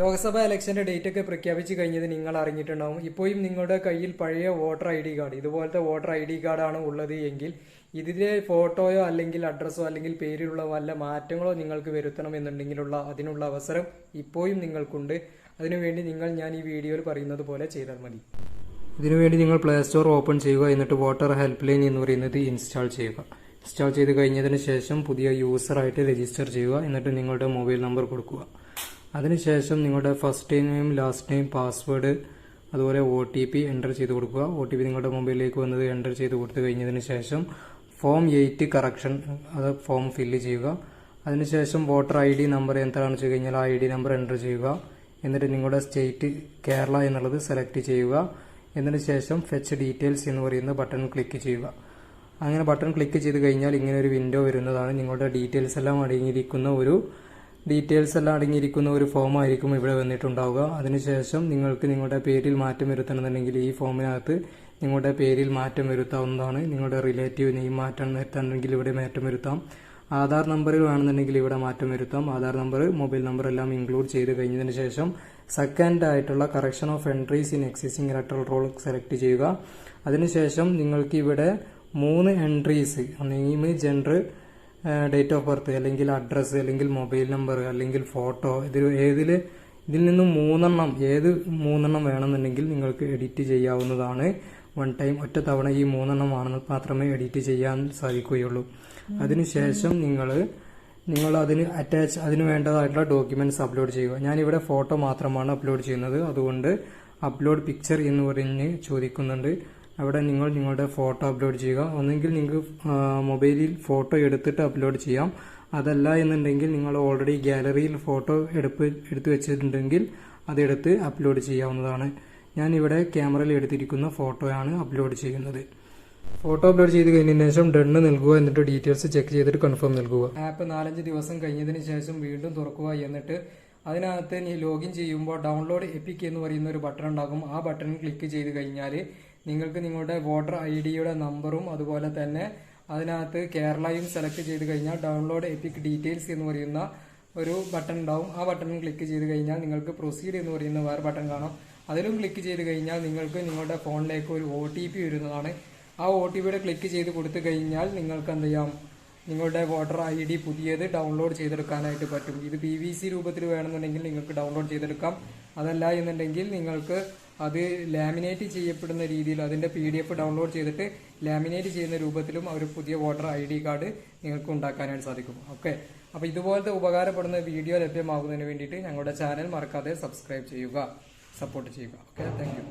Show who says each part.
Speaker 1: Lok Sabha ഇലക്ഷന്റെ date ഒക്കെ പ്രഖ്യാപിച്ചു കഴിഞ്ഞത് നിങ്ങൾ അറിഞ്ഞിട്ടുണ്ടാവും. ഇപ്പോഴും നിങ്ങളുടെ കയ്യിൽ പഴയ വോട്ടർ ഐ ഡി കാർഡ്, ഇതുപോലത്തെ വോട്ടർ ഐ ഡി കാർഡാണ് ഉള്ളത് എങ്കിൽ ഇതിലെ ഫോട്ടോയോ അല്ലെങ്കിൽ അഡ്രസ്സോ അല്ലെങ്കിൽ പേരിലുള്ള വല്ല മാറ്റങ്ങളോ നിങ്ങൾക്ക് വരുത്തണമെന്നുണ്ടെങ്കിലുള്ള അതിനുള്ള അവസരം ഇപ്പോഴും നിങ്ങൾക്കുണ്ട്. അതിനുവേണ്ടി ഞാൻ ഈ വീഡിയോയിൽ പറയുന്നത് പോലെ ചെയ്താൽ മതി. ഇതിനുവേണ്ടി നിങ്ങൾ പ്ലേ സ്റ്റോർ ഓപ്പൺ ചെയ്യുക. എന്നിട്ട് വോട്ടർ ഹെൽപ്പ് ലൈൻ എന്ന് പറയുന്നത് ഇൻസ്റ്റാൾ ചെയ്യുക. ഇൻസ്റ്റാൾ ചെയ്ത് കഴിഞ്ഞതിന് ശേഷം പുതിയ യൂസറായിട്ട് രജിസ്റ്റർ ചെയ്യുക. എന്നിട്ട് നിങ്ങളുടെ മൊബൈൽ നമ്പർ കൊടുക്കുക. അതിനുശേഷം നിങ്ങളുടെ first name, last name, password, അതുപോലെ OTP എൻ്റർ ചെയ്ത് കൊടുക്കുക. OTP നിങ്ങളുടെ മൊബൈലിലേക്ക് വന്നത് എൻ്റർ ചെയ്ത് കൊടുത്തു കഴിഞ്ഞതിന് ശേഷം ഫോം 8 കറക്ഷൻ അത് ഫോം ഫില്ല് ചെയ്യുക. അതിനുശേഷം വോട്ടർ ID നമ്പർ എന്താണെന്ന് വെച്ച് കഴിഞ്ഞാൽ ആ ID നമ്പർ എൻ്റർ ചെയ്യുക. എന്നിട്ട് നിങ്ങളുടെ സ്റ്റേറ്റ് കേരള എന്നുള്ളത് സെലക്ട് ചെയ്യുക. എന്നതിന് ശേഷം ഫെച്ച് ഡീറ്റെയിൽസ് എന്ന് പറയുന്ന ബട്ടൺ ക്ലിക്ക് ചെയ്യുക. അങ്ങനെ ബട്ടൺ ക്ലിക്ക് ചെയ്ത് കഴിഞ്ഞാൽ ഇങ്ങനെ ഒരു വിൻഡോ വരുന്നതാണ്. നിങ്ങളുടെ ഡീറ്റെയിൽസ് എല്ലാം അടങ്ങിയിരിക്കുന്ന ഒരു ഫോമായിരിക്കും ഇവിടെ വന്നിട്ടുണ്ടാവുക. അതിനുശേഷം നിങ്ങൾക്ക് നിങ്ങളുടെ പേരിൽ മാറ്റം വരുത്തണമെന്നുണ്ടെങ്കിൽ ഈ ഫോമിനകത്ത് നിങ്ങളുടെ പേരിൽ മാറ്റം വരുത്താവുന്നതാണ്. നിങ്ങളുടെ റിലേറ്റീവ് നെയിം മാറ്റം വരുത്താണെങ്കിൽ ഇവിടെ മാറ്റം വരുത്താം. ആധാർ നമ്പറിൽ വേണമെന്നുണ്ടെങ്കിൽ ഇവിടെ മാറ്റം വരുത്താം. ആധാർ നമ്പർ, മൊബൈൽ നമ്പർ എല്ലാം ഇൻക്ലൂഡ് ചെയ്ത് കഴിഞ്ഞതിന് ശേഷം സെക്കൻഡ് ആയിട്ടുള്ള correction of entries in existing electoral role select ചെയ്യുക. അതിനുശേഷം നിങ്ങൾക്ക് ഇവിടെ 3 entries, name, gender, date of birth, അല്ലെങ്കിൽ അഡ്രസ്സ്, അല്ലെങ്കിൽ മൊബൈൽ നമ്പർ, അല്ലെങ്കിൽ ഫോട്ടോ, ഇതിൽ നിന്നും ഏത് മൂന്നെണ്ണം വേണമെന്നുണ്ടെങ്കിൽ നിങ്ങൾക്ക് എഡിറ്റ് ചെയ്യാവുന്നതാണ്. വൺ ടൈം ഒറ്റ തവണ ഈ 3 ആണെന്ന് മാത്രമേ എഡിറ്റ് ചെയ്യാൻ സാധിക്കുകയുള്ളൂ. അതിനുശേഷം നിങ്ങൾ അതിന് വേണ്ടതായിട്ടുള്ള ഡോക്യുമെന്റ്സ് അപ്ലോഡ് ചെയ്യുക. ഞാനിവിടെ ഫോട്ടോ മാത്രമാണ് അപ്ലോഡ് ചെയ്യുന്നത്. അതുകൊണ്ട് അപ്ലോഡ് പിക്ചർ എന്ന് പറഞ്ഞ് ചോദിക്കുന്നുണ്ട്. അവിടെ നിങ്ങളുടെ ഫോട്ടോ അപ്ലോഡ് ചെയ്യുക. ഒന്നെങ്കിൽ നിങ്ങൾക്ക് മൊബൈലിൽ ഫോട്ടോ എടുത്തിട്ട് അപ്ലോഡ് ചെയ്യാം. അതല്ല എന്നുണ്ടെങ്കിൽ നിങ്ങൾ ഓൾറെഡി ഗാലറിയിൽ ഫോട്ടോ എടുത്ത് വെച്ചിട്ടുണ്ടെങ്കിൽ അതെടുത്ത് അപ്ലോഡ് ചെയ്യാവുന്നതാണ്. ഞാനിവിടെ ക്യാമറയിൽ എടുത്തിരിക്കുന്ന ഫോട്ടോയാണ് അപ്ലോഡ് ചെയ്യുന്നത്. ഫോട്ടോ അപ്ലോഡ് ചെയ്ത് കഴിഞ്ഞതിന് ശേഷം ഡണ്ണ് നൽകുക. എന്നിട്ട് ഡീറ്റെയിൽസ് ചെക്ക് ചെയ്തിട്ട് കൺഫേം നൽകുക. ആപ്പ് 4-5 ദിവസം കഴിഞ്ഞതിന് ശേഷം വീണ്ടും തുറക്കുക. എന്നിട്ട് അതിനകത്ത് ലോഗിൻ ചെയ്യുമ്പോൾ ഡൗൺലോഡ് എപ്പിക് എന്ന് പറയുന്ന ഒരു ബട്ടൺ ഉണ്ടാകും. ആ ബട്ടൺ ക്ലിക്ക് ചെയ്ത് കഴിഞ്ഞാൽ നിങ്ങൾക്ക് നിങ്ങളുടെ വോട്ടർ ID നമ്പറും അതുപോലെ തന്നെ അതിനകത്ത് കേരളയും സെലക്ട് ചെയ്ത് കഴിഞ്ഞാൽ ഡൗൺലോഡ് എപ്പിക് ഡീറ്റെയിൽസ് എന്ന് പറയുന്ന ഒരു ബട്ടൺ ഉണ്ടാവും. ആ ബട്ടൺ ക്ലിക്ക് ചെയ്ത് കഴിഞ്ഞാൽ നിങ്ങൾക്ക് പ്രൊസീഡ് എന്ന് പറയുന്ന വേറെ ബട്ടൺ കാണാം. അതിലും ക്ലിക്ക് ചെയ്ത് കഴിഞ്ഞാൽ നിങ്ങൾക്ക് നിങ്ങളുടെ ഫോണിലേക്ക് ഒരു OTP വരുന്നതാണ്. ആ OTPയുടെ ക്ലിക്ക് ചെയ്ത് കൊടുത്തു കഴിഞ്ഞാൽ നിങ്ങൾക്ക് എന്ത് ചെയ്യാം, നിങ്ങളുടെ വോട്ടർ ID പുതിയത് ഡൗൺലോഡ് ചെയ്തെടുക്കാനായിട്ട് പറ്റും. ഇത് PVC രൂപത്തിൽ വേണമെന്നുണ്ടെങ്കിൽ നിങ്ങൾക്ക് ഡൗൺലോഡ് ചെയ്തെടുക്കാം. അതല്ല എന്നുണ്ടെങ്കിൽ നിങ്ങൾക്ക് അത് ലാമിനേറ്റ് ചെയ്യപ്പെടുന്ന രീതിയിൽ അതിന്റെ PDF ഡൗൺലോഡ് ചെയ്തിട്ട് ലാമിനേറ്റ് ചെയ്യുന്ന രൂപത്തിലും ഒരു പുതിയ വോട്ടർ ID കാർഡ് നിങ്ങൾക്ക് ഉണ്ടാക്കാനായിട്ട് സാധിക്കും. ഓക്കെ, അപ്പോൾ ഇതുപോലത്തെ ഉപകാരപ്പെടുന്ന വീഡിയോ ലഭ്യമാകുന്നതിന് വേണ്ടിയിട്ട് ഞങ്ങളുടെ ചാനൽ മറക്കാതെ സബ്സ്ക്രൈബ് ചെയ്യുക, സപ്പോർട്ട് ചെയ്യുക. Okay, thank you.